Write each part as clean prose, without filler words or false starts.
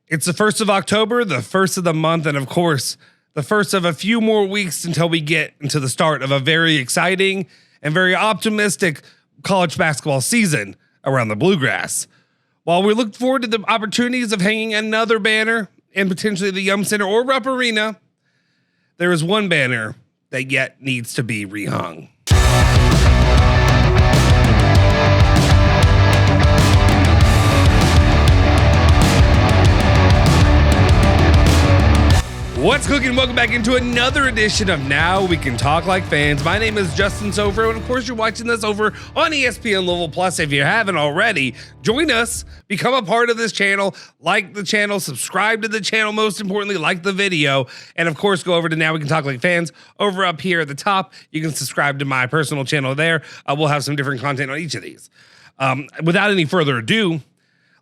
It's the 1st of October, the first of the month, and of course, the first of a few more weeks until we get into the start of a very exciting and very optimistic college basketball season around the Bluegrass. While we look forward to the opportunities of hanging another banner in potentially the Yum Center or Rupp Arena, there is one banner that yet needs to be rehung. What's cooking? Welcome back into another edition of Now We Can Talk Like Fans. My name is Justin Soforo, and of course you're watching this over on ESPN Louisville Plus. If you haven't already, join us, become a part of this channel, like the channel, subscribe to the channel, most importantly, like the video, and of course go over to Now We Can Talk Like Fans over up here at the top. You can subscribe to my personal channel there. We'll have some different content on each of these. Without any further ado,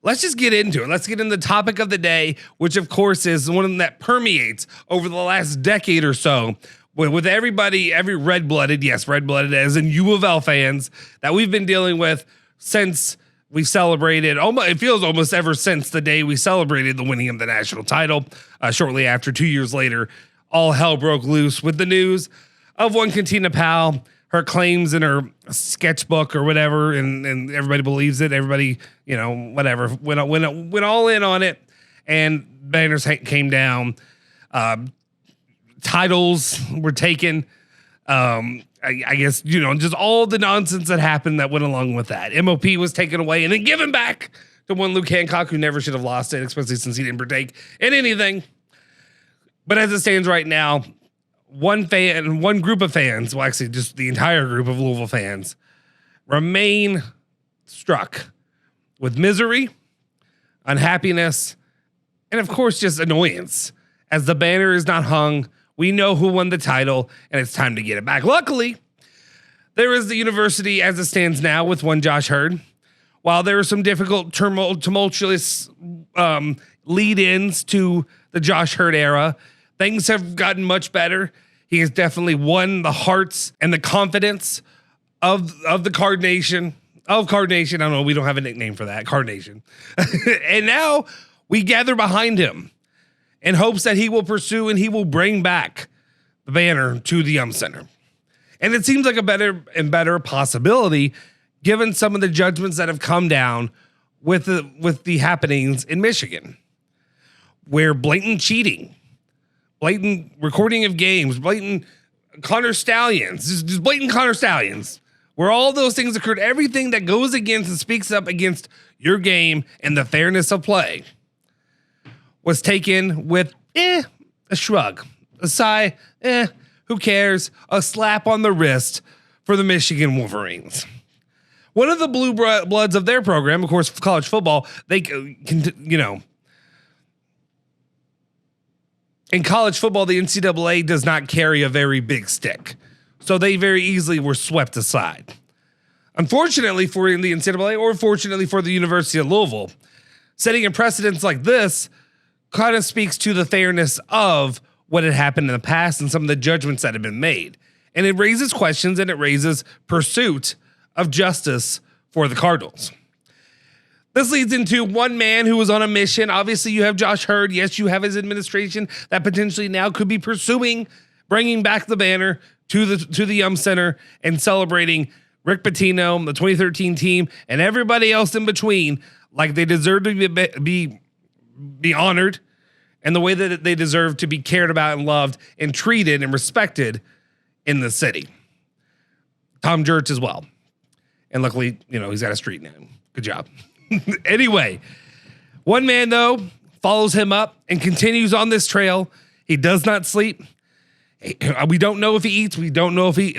let's just get into it. Let's get into the topic of the day, which of course is one that permeates over the last decade or so with everybody, every red-blooded, yes, red-blooded as in UofL fans that we've been dealing with since we celebrated, it feels almost ever since the day we celebrated the winning of the national title. Shortly after, 2 years later, all hell broke loose with the news of one Katina Powell, her claims in her sketchbook or whatever, and everybody believes it. Everybody, whatever, went all in on it, and banners came down. Titles were taken. I guess, just all the nonsense that happened that went along with that. MOP was taken away and then given back to one Luke Hancock, who never should have lost it, especially since he didn't partake in anything. But as it stands right now, one group of fans, well, actually just the entire group of Louisville fans, remain struck with misery, unhappiness, and of course just annoyance. As the banner is not hung, we know who won the title, and it's time to get it back. Luckily, there is the university as it stands now with one Josh Heird. While there are some difficult, tumultuous lead-ins to the Josh Heird era, things have gotten much better. He has definitely won the hearts and the confidence of the Card Nation. Of Card Nation. I don't know. We don't have a nickname for that. Card Nation. And now we gather behind him in hopes that he will pursue and he will bring back the banner to the Yum Center. And it seems like a better and better possibility given some of the judgments that have come down with the happenings in Michigan, where blatant cheating, blatant recording of games, blatant Connor Stallions, just blatant Connor Stallions, where all those things occurred, everything that goes against and speaks up against your game and the fairness of play was taken with a shrug, a sigh, who cares, a slap on the wrist for the Michigan Wolverines. One of the blue bloods of their program, of course, college football, they can, in college football, the NCAA does not carry a very big stick, so they very easily were swept aside. Unfortunately for the NCAA, or fortunately for the University of Louisville, setting a precedence like this kind of speaks to the fairness of what had happened in the past and some of the judgments that have been made. And it raises questions and it raises pursuit of justice for the Cardinals. This leads into one man who was on a mission. Obviously, you have Josh Heird. Yes, you have his administration that potentially now could be pursuing bringing back the banner to the Yum Center and celebrating Rick Pitino, the 2013 team, and everybody else in between like they deserve to be honored and the way that they deserve to be cared about and loved and treated and respected in the city. Tom Jurich as well. And luckily, he's got a street name. Good job. Anyway, one man, though, follows him up and continues on this trail. He does not sleep. We don't know if he eats. We don't know if we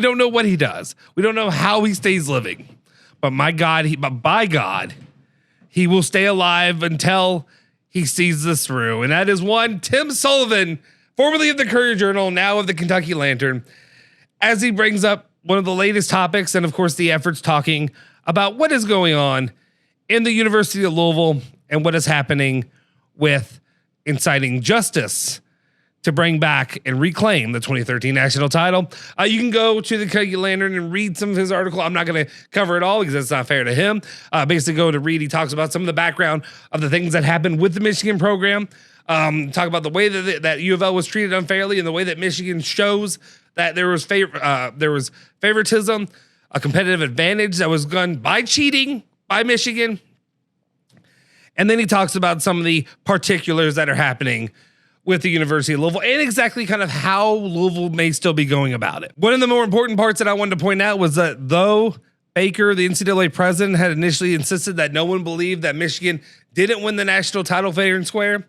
don't know what he does. We don't know how he stays living. But by God, he will stay alive until he sees this through. And that is one Tim Sullivan, formerly of the Courier-Journal, now of the Kentucky Lantern, as he brings up one of the latest topics and, of course, the efforts talking about what is going on in the University of Louisville and what is happening with inciting justice to bring back and reclaim the 2013 national title. You can go to the Kentucky Lantern and read some of his article. I'm not going to cover it all because that's not fair to him. Basically go to read. He talks about some of the background of the things that happened with the Michigan program. Talk about the way that UofL was treated unfairly and the way that Michigan shows that there was favoritism, a competitive advantage that was done by cheating by Michigan. And then he talks about some of the particulars that are happening with the University of Louisville and exactly kind of how Louisville may still be going about it. One of the more important parts that I wanted to point out was that though Baker, the NCAA president, had initially insisted that no one believed that Michigan didn't win the national title fair and square,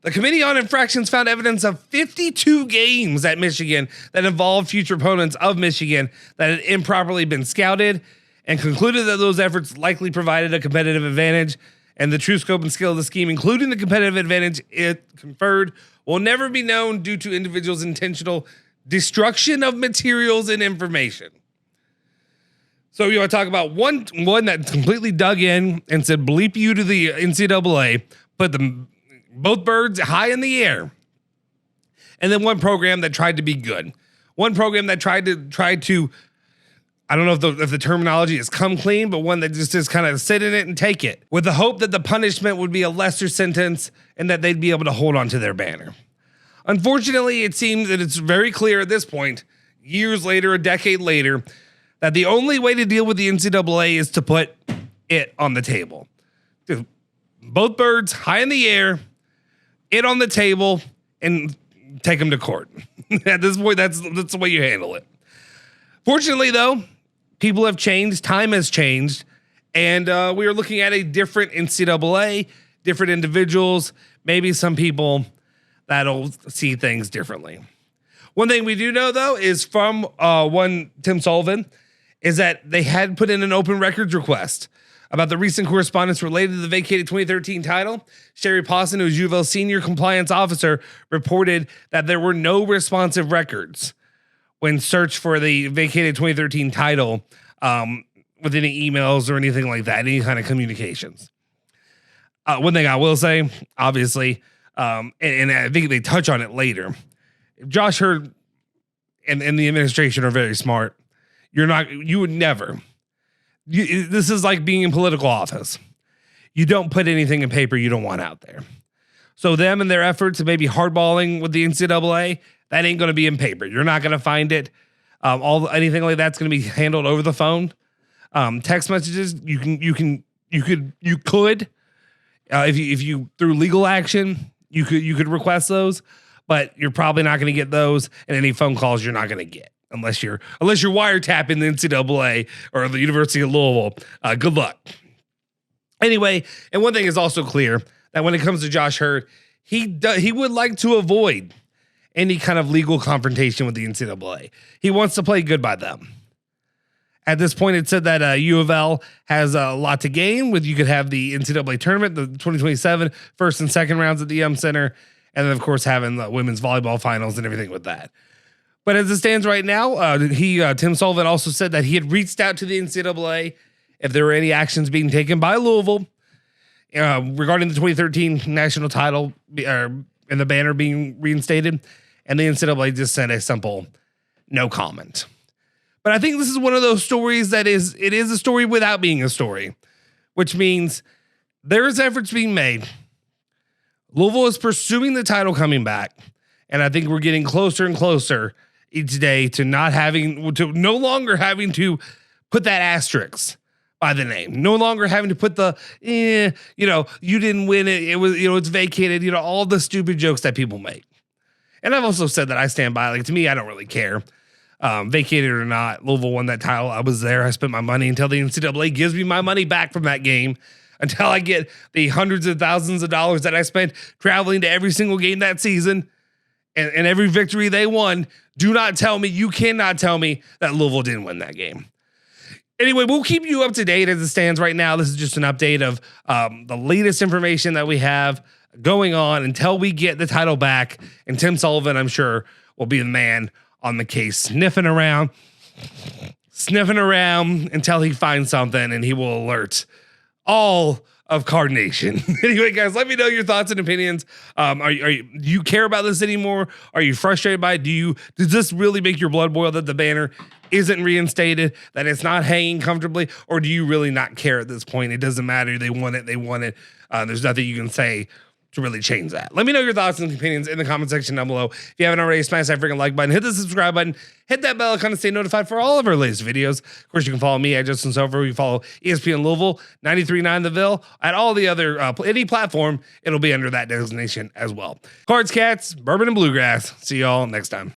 the Committee on Infractions found evidence of 52 games at Michigan that involved future opponents of Michigan that had improperly been scouted and concluded that those efforts likely provided a competitive advantage, and the true scope and scale of the scheme, including the competitive advantage it conferred, will never be known due to individuals' intentional destruction of materials and information. So you want to talk about one that completely dug in and said, bleep you to the NCAA, put both birds high in the air. And then one program that tried to be good. One program that tried to I don't know if the terminology is come clean, but one that just is kind of sit in it and take it with the hope that the punishment would be a lesser sentence and that they'd be able to hold on to their banner. Unfortunately, it seems that it's very clear at this point, years later, a decade later, that the only way to deal with the NCAA is to put it on the table. Both birds high in the air, it on the table, and take them to court. At this point, that's the way you handle it. Fortunately, though, people have changed, time has changed, and we are looking at a different NCAA, different individuals, maybe some people that'll see things differently. One thing we do know, though, is from Tim Sullivan, is that they had put in an open records request about the recent correspondence related to the vacated 2013 title. Sherry Pawson, who is UofL senior compliance officer, reported that there were no responsive records when searched for the vacated 2013 title with any emails or anything like that, any kind of communications. One thing I will say, obviously, and I think they touch on it later, Josh Heird and the administration are very smart. You would never. This is like being in political office. You don't put anything in paper you don't want out there. So them and their efforts of maybe hardballing with the NCAA, that ain't going to be in paper. You're not going to find it. Anything like that's going to be handled over the phone. Text messages, you could if you through legal action, you could request those, but you're probably not going to get those, and any phone calls you're not going to get unless you're wiretapping the NCAA or the University of Louisville. Good luck. Anyway, and one thing is also clear that when it comes to Josh Heird, he would like to avoid any kind of legal confrontation with the NCAA. He wants to play good by them. At this point, it said that UofL has a lot to gain with you could have the NCAA tournament, the 2027 first and second rounds at the Yum Center, and then, of course, having the women's volleyball finals and everything with that. But as it stands right now, Tim Sullivan also said that he had reached out to the NCAA if there were any actions being taken by Louisville regarding the 2013 national title and the banner being reinstated, and the NCAA just sent a simple no comment. But I think this is one of those stories that is a story without being a story, which means there's efforts being made. Louisville is pursuing the title coming back, and I think we're getting closer and closer each day to no longer having to put that asterisk by the name, no longer having to put the, you didn't win it. It was, it's vacated, all the stupid jokes that people make. And I've also said that I stand by, to me, I don't really care. Vacated or not, Louisville won that title. I was there. I spent my money until the NCAA gives me my money back from that game, until I get the hundreds of thousands of dollars that I spent traveling to every single game that season and every victory they won. You cannot tell me that Louisville didn't win that game. Anyway, we'll keep you up to date as it stands right now. This is just an update of the latest information that we have going on until we get the title back. And Tim Sullivan, I'm sure, will be the man on the case, sniffing around until he finds something, and he will alert all of Card Nation. Anyway, guys, let me know your thoughts and opinions. Do you care about this anymore? Are you frustrated by it? Does this really make your blood boil that the banner isn't reinstated, that it's not hanging comfortably, or do you really not care at this point? It doesn't matter. They want it. They want it. There's nothing you can say to really change that. Let me know your thoughts and opinions in the comment section down below. If you haven't already, smash that freaking like button, hit the subscribe button, hit that bell icon to stay notified for all of our latest videos. Of course, you can follow me at Justin Soforo. You can follow ESPN Louisville, 93.9 The Ville, at all the other, any platform, it'll be under that designation as well. Cards, Cats, Bourbon, and Bluegrass. See y'all next time.